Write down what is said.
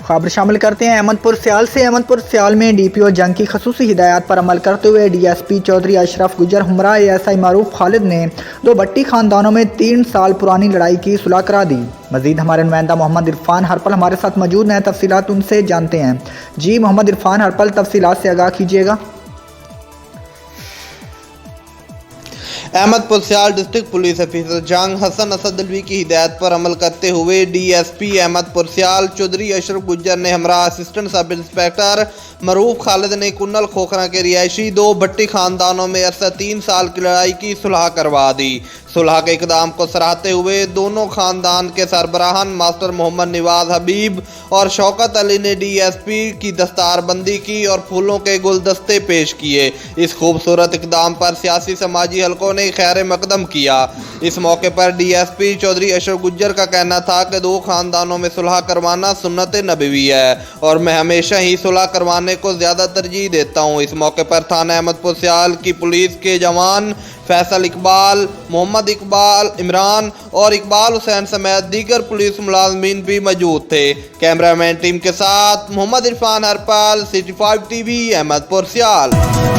खबर शामिल करते हैं अहमदपुर स्याल से। अहमदपुर स्याल में डीपीओ जंग की खसूसी हिदायत पर अमल करते हुए डीएसपी चौधरी अशरफ गुजर हमरा एएसआई मारूफ खालिद ने दो भट्टी खानदानों में 3 साल पुरानी लड़ाई की सुलह करा दी। मजीद हमारे नुमाइंदा मोहम्मद इरफान हरपल हमारे साथ मौजूद हैं, तफसीलात उनसे जानते हैं। जी मोहम्मद इरफान हरपल, तफसीलात से आगाह कीजिएगा। अहमदपुर स्याल डिस्ट्रिक्ट पुलिस ऑफिसर जंग हसन असदलवी की हिदायत पर अमल करते हुए डीएसपी अहमदपुर स्याल चौधरी अशरफ गुजर ने हमरा असिस्टेंट सब इंस्पेक्टर मरूफ खालिद ने कुन्नल खोखरा के रिहायशी दो भट्टी खानदानों में अरसा 3 साल की लड़ाई की सुलह करवा दी। सुलह के इकदाम को सराहते हुए दोनों खानदान के सरबराहान मास्टर मोहम्मद नवाज हबीब और शौकत अली ने डीएसपी की दस्तारबंदी की और फूलों के गुलदस्ते पेश किए। इस खूबसूरत इकदाम पर सियासी समाजी हलकों ने खैर मकदम किया। इस मौके पर डीएसपी चौधरी अशरफ गुज्जर का कहना था कि दो खानदानों में सुलह करवाना सुन्नत नबवी है और मैं हमेशा ही सुलह करवाने को ज़्यादा तरजीह देता हूँ। इस मौके पर थाना अहमदपुर स्याल की पुलिस के जवान फैसल इकबाल, मोहम्मद इकबाल इमरान और इकबाल हुसैन समेत दीगर पुलिस मुलाजमीन भी मौजूद थे। कैमरामैन टीम के साथ मोहम्मद इरफान हरपल, सिटी 5 टीवी, अहमदपुर स्याल।